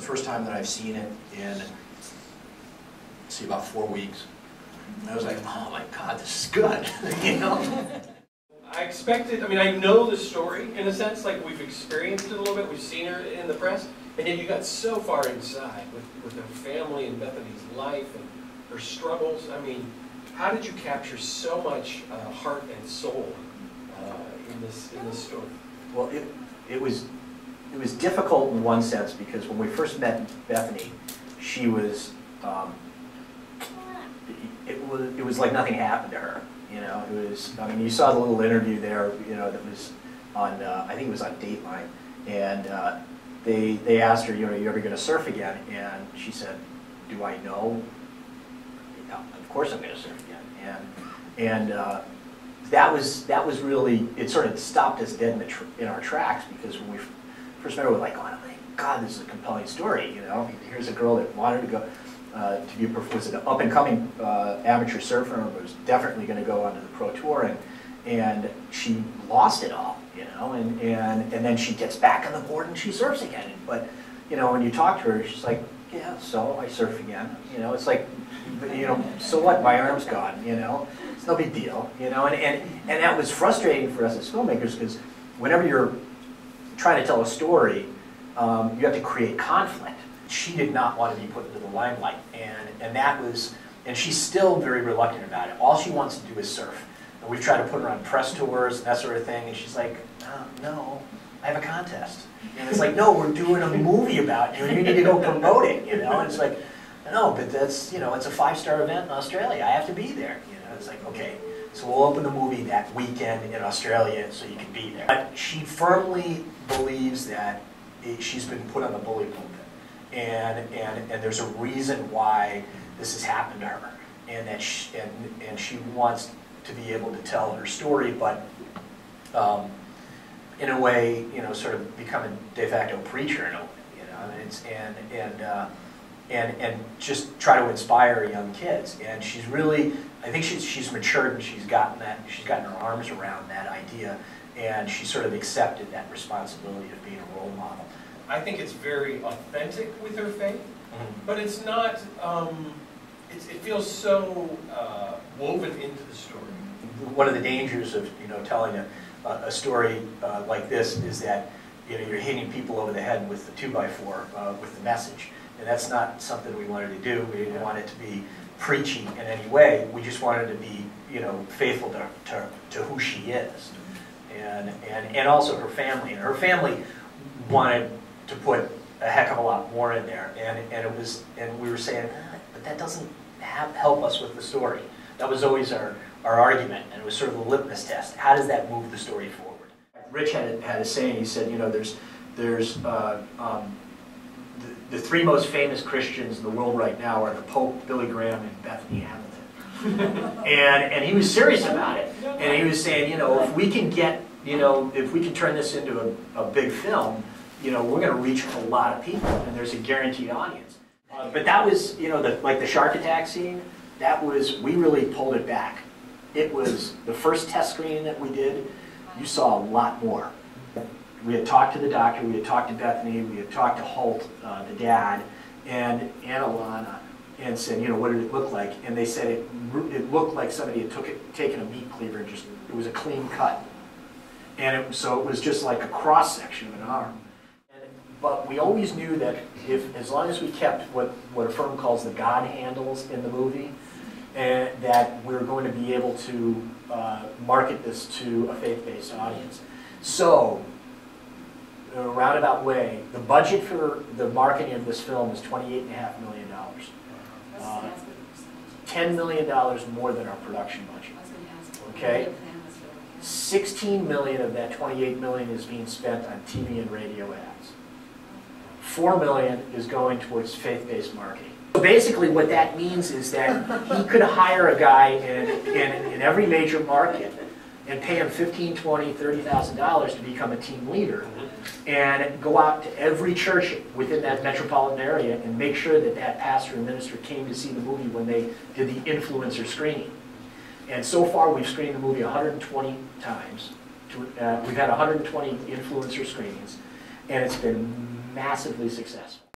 first time that I've seen it in, see, about 4 weeks. And I was like, oh my God, this is good, you know? I expected, I mean, I know the story in a sense, like we've experienced it a little bit, we've seen her in the press, and yet you got so far inside with her family and Bethany's life and her struggles. I mean, how did you capture so much heart and soul in this story? Well, it was difficult in one sense because when we first met Bethany, she was it was like nothing happened to her. You know, it was. I mean, you saw the little interview there. You know, that was on. I think it was on Dateline, and they asked her, you know, are you ever going to surf again? And she said, do I know? Yeah, of course I'm going to surf again. And that was really, it sort of stopped us dead in our tracks, because when we first met her, we were like, oh my God, this is a compelling story. You know, here's a girl that wanted to go. Was an up-and-coming amateur surfer, and was definitely going to go onto the pro tour, and she lost it all, you know, and then she gets back on the board and she surfs again. But you know, when you talk to her, she's like, yeah, so I surf again. You know, it's like, you know, so what? My arm's gone. You know, it's no big deal. You know, and that was frustrating for us as filmmakers, because whenever you're trying to tell a story, you have to create conflict. She did not want to be put into the limelight, and that was, and she's still very reluctant about it. All she wants to do is surf. And we've tried to put her on press tours and that sort of thing, and she's like, no, I have a contest. And it's like, no, we're doing a movie about you, and you need to go promote it, you know? And it's like, no, but that's, you know, it's a 5-star event in Australia. I have to be there, you know? It's like, okay, so we'll open the movie that weekend in Australia so you can be there. But she firmly believes that she's been put on the bully pulpit. And there's a reason why this has happened to her, and that she wants to be able to tell her story, but in a way, you know, sort of become a de facto preacher in a way, you know, and just try to inspire young kids. And she's really, I think she's matured, and she's gotten her arms around that idea, and she sort of accepted that responsibility of being a role model. I think it's very authentic with her faith, but it's not, it feels so woven into the story. One of the dangers of, you know, telling a story like this is that, you know, you're hitting people over the head with the 2x4 with the message, and that's not something we wanted to do. We didn't want it to be preachy in any way. We just wanted to be, you know, faithful to who she is, and also her family. And her family wanted to put a heck of a lot more in there, and we were saying, but that doesn't help us with the story. That was always our argument, and it was sort of a litmus test. How does that move the story forward? Rich had a saying. He said, you know, there's the 3 most famous Christians in the world right now are the Pope, Billy Graham, and Bethany Hamilton. and he was serious about it, and he was saying, you know, if we can get, you know, if we can turn this into a big film, you know, we're going to reach a lot of people, and there's a guaranteed audience. But that was, you know, like the shark attack scene, that was, we really pulled it back. It was the first test screening that we did. You saw a lot more. We had talked to the doctor, we had talked to Bethany, we had talked to Holt, the dad, and Alana, and said, you know, what did it look like? And they said it looked like somebody had taken a meat cleaver and just, it was a clean cut. And so it was just like a cross-section of an arm. But we always knew that as long as we kept what a firm calls the God handles in the movie, and that we were going to be able to market this to a faith-based audience. So, in a roundabout way, the budget for the marketing of this film is $28.5 million. $10 million more than our production budget. Okay? 16 million of that 28 million is being spent on TV and radio ads. 4 million is going towards faith-based marketing. So basically what that means is that he could hire a guy in every major market and pay him $15,000, $20,000, $30,000 to become a team leader, and go out to every church within that metropolitan area and make sure that that pastor and minister came to see the movie when they did the influencer screening. And so far we've screened the movie 120 times. We've had 120 influencer screenings, and it's been massively successful.